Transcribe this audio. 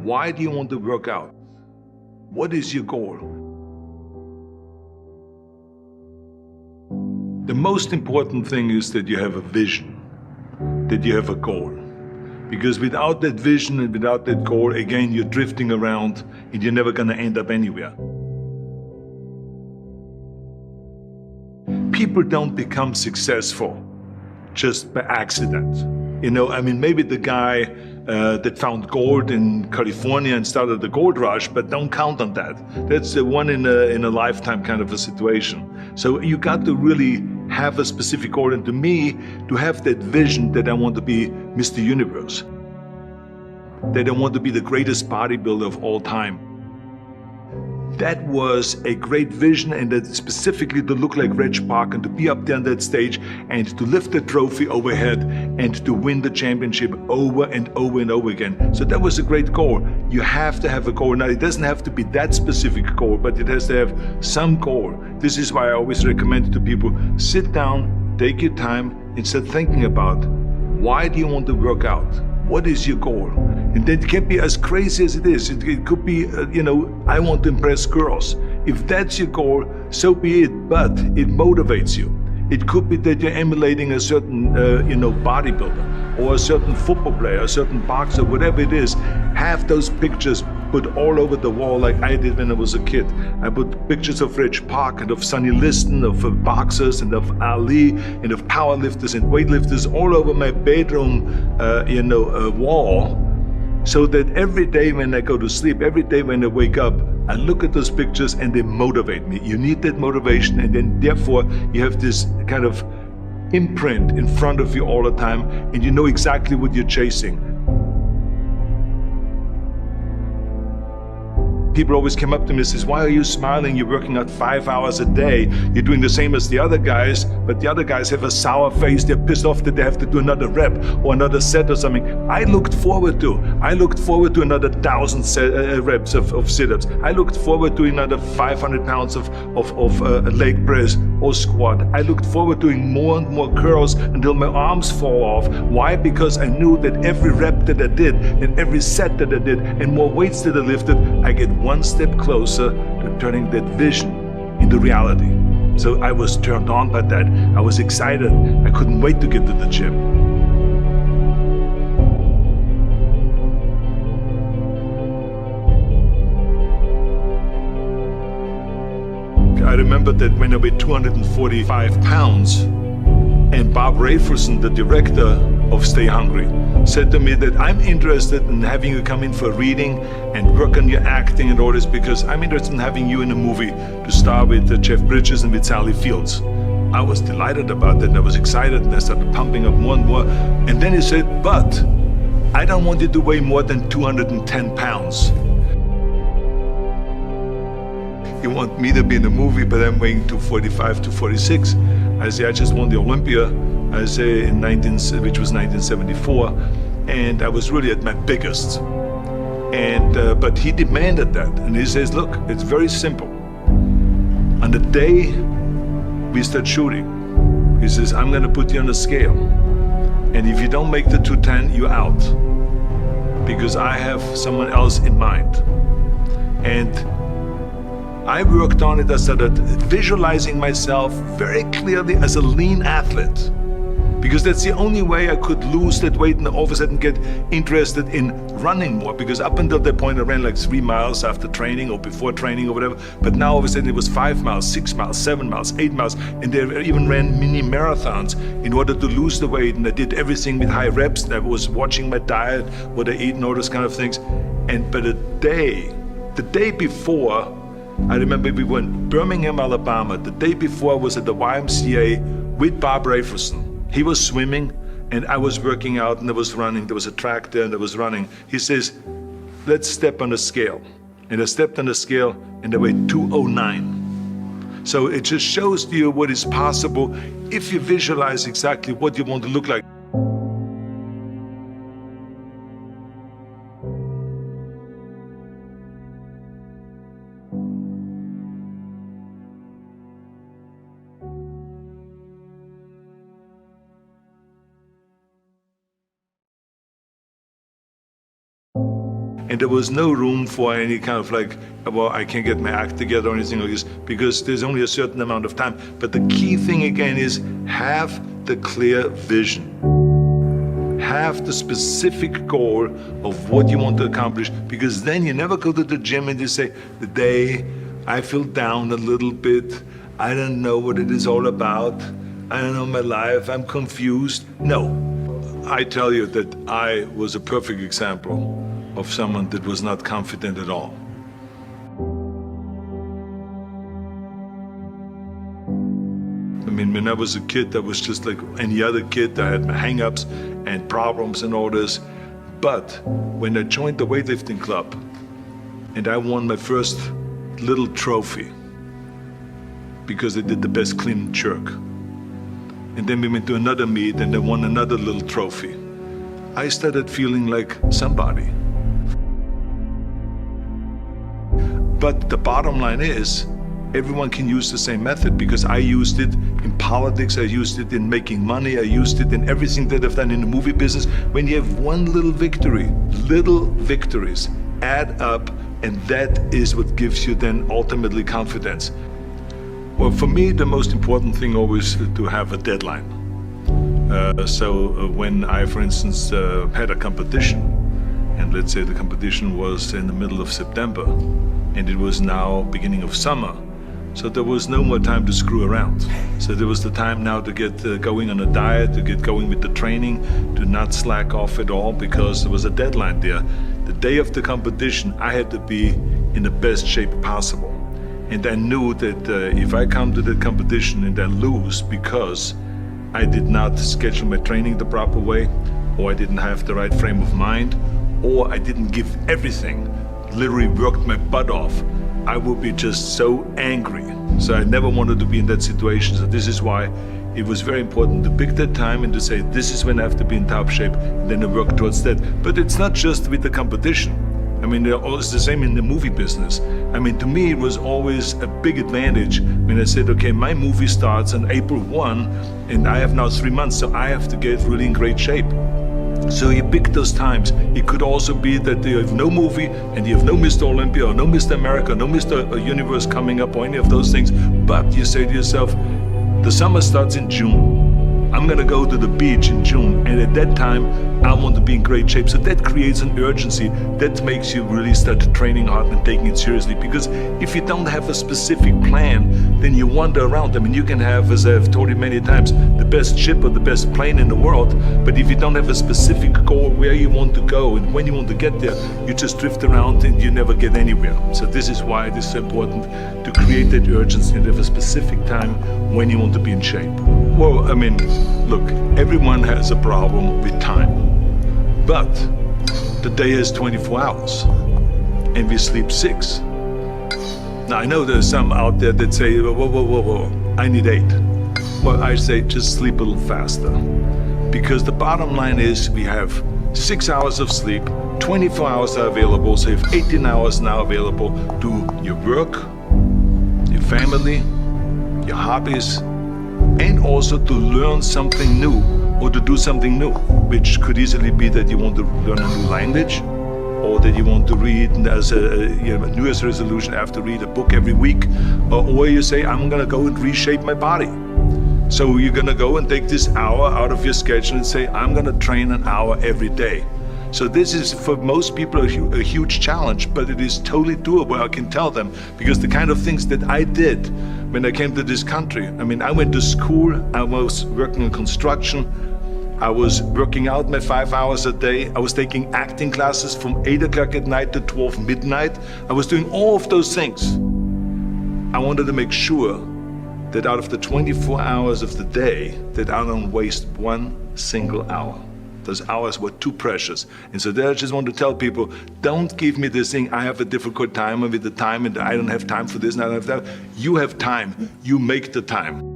Why do you want to work out? What is your goal? The most important thing is that you have a vision, that you have a goal. Because without that vision and without that goal, again, you're drifting around and you're never going to end up anywhere. People don't become successful just by accident. Maybe the guy that found gold in California and started the gold rush, but don't count on that. That's the one in a lifetime kind of a situation. So you got to really have a specific goal. And to me, to have that vision that I want to be Mr. Universe, that I want to be the greatest bodybuilder of all time. That was a great vision, and that specifically to look like Reg Park and to be up there on that stage and to lift the trophy overhead and to win the championship over and over and over again. So that was a great goal. You have to have a goal. Now, it doesn't have to be that specific goal, but it has to have some goal. This is why I always recommend to people, sit down, take your time, and start thinking about, why do you want to work out? What is your goal? And that can be as crazy as it is. It could be, I want to impress girls. If that's your goal, so be it, but it motivates you. It could be that you're emulating a certain, bodybuilder or a certain football player, a certain boxer, whatever it is. Have those pictures put all over the wall like I did when I was a kid. I put pictures of Reg Park and of Sonny Liston, of boxers and of Ali and of powerlifters and weightlifters all over my bedroom, wall. So that every day when I go to sleep, every day when I wake up, I look at those pictures and they motivate me. You need that motivation, and then therefore you have this kind of imprint in front of you all the time, and you know exactly what you're chasing. People always come up to me and says, why are you smiling? You're working out 5 hours a day. You're doing the same as the other guys, but the other guys have a sour face. They're pissed off that they have to do another rep or another set or something. I looked forward to another 1,000 reps of sit-ups. I looked forward to another 500 pounds of leg press or squat. I looked forward to doing more and more curls until my arms fall off. Why? Because I knew that every rep that I did and every set that I did and more weights that I lifted, I get one step closer to turning that vision into reality. So I was turned on by that. I was excited. I couldn't wait to get to the gym. I remember that when I weighed 245 pounds, and Bob Rafelson, the director of Stay Hungry, said to me that I'm interested in having you come in for a reading and work on your acting and all this, because I'm interested in having you in a movie to star with Jeff Bridges and with Sally Fields. I was delighted about that, and I was excited, and I started pumping up more and more. And then he said, but I don't want you to weigh more than 210 pounds. You want me to be in the movie, but I'm weighing 245, 246. I say, I just won the Olympia, I say, which was 1974, and I was really at my biggest. And but he demanded that, and he says, look, it's very simple. On the day we start shooting, he says, I'm gonna put you on a scale, and if you don't make the 210, you're out, because I have someone else in mind. And I worked on it. I started visualizing myself very clearly as a lean athlete, because that's the only way I could lose that weight and all of a sudden get interested in running more, because up until that point I ran like 3 miles after training or before training or whatever, but now all of a sudden it was 5 miles, 6 miles, 7 miles, 8 miles, and they even ran mini marathons in order to lose the weight, and I did everything with high reps, and I was watching my diet, what I eat and all those kind of things. And but the day before, I remember we were in Birmingham, Alabama. The day before I was at the YMCA with Bob Rafelson. He was swimming and I was working out and I was running. There was a track there and I was running. He says, let's step on the scale. And I stepped on the scale and I weighed 209. So it just shows you what is possible if you visualize exactly what you want to look like. And there was no room for any kind of like, well, I can't get my act together or anything like this, because there's only a certain amount of time. But the key thing again is have the clear vision. Have the specific goal of what you want to accomplish, because then you never go to the gym and you say, the day I feel down a little bit, I don't know what it is all about, I don't know my life, I'm confused. No, I tell you that I was a perfect example of someone that was not confident at all. I mean, when I was a kid, I was just like any other kid. I had my hang-ups and problems and all this. But when I joined the weightlifting club and I won my first little trophy because I did the best clean and jerk, and then we went to another meet and I won another little trophy, I started feeling like somebody. But the bottom line is, everyone can use the same method, because I used it in politics, I used it in making money, I used it in everything that I've done in the movie business. When you have one little victory, little victories add up, and that is what gives you then ultimately confidence. Well, for me, the most important thing always is to have a deadline. So when I, for instance, had a competition, and let's say the competition was in the middle of September, and it was now beginning of summer, so there was no more time to screw around. So there was the time now to get going on a diet, to get going with the training, to not slack off at all, because there was a deadline there. The day of the competition, I had to be in the best shape possible. And I knew that if I come to the competition and I lose because I did not schedule my training the proper way, or I didn't have the right frame of mind, or I didn't give everything, literally worked my butt off, I would be just so angry. So I never wanted to be in that situation. So this is why it was very important to pick that time and to say, this is when I have to be in top shape, and then to work towards that. But it's not just with the competition. I mean, it's the same in the movie business. I mean, to me, it was always a big advantage when I said, okay, my movie starts on April 1, and I have now 3 months, so I have to get really in great shape. So you pick those times. It could also be that you have no movie and you have no Mr. Olympia or no Mr. America, no Mr. Universe coming up or any of those things. But you say to yourself, the summer starts in June. I'm gonna go to the beach in June, and at that time, I want to be in great shape. So that creates an urgency that makes you really start training hard and taking it seriously. Because if you don't have a specific plan, then you wander around. I mean, you can have, as I've told you many times, the best ship or the best plane in the world, but if you don't have a specific goal where you want to go and when you want to get there, you just drift around and you never get anywhere. So this is why it is so important to create that urgency and have a specific time when you want to be in shape. Well, I mean, look, everyone has a problem with time. But the day is 24 hours and we sleep 6. Now I know there's some out there that say, whoa, I need 8. Well, I say just sleep a little faster. Because the bottom line is we have 6 hours of sleep, 24 hours are available, so you have 18 hours now available to your work, your family, your hobbies, and also to learn something new or to do something new, which could easily be that you want to learn a new language, or that you want to read as a New Year's resolution, I have to read a book every week, or you say, I'm gonna go and reshape my body. So you're gonna go and take this hour out of your schedule and say, I'm gonna train an hour every day. So this is, for most people, a huge challenge, but it is totally doable, I can tell them, because the kind of things that I did when I came to this country, I mean, I went to school, I was working in construction, I was working out my 5 hours a day, I was taking acting classes from 8 o'clock at night to 12 midnight, I was doing all of those things. I wanted to make sure that out of the 24 hours of the day, that I don't waste one single hour. Those hours were too precious. And so there I just want to tell people, don't give me this thing, I have a difficult time with the time and I don't have time for this and I don't have that. You have time, you make the time.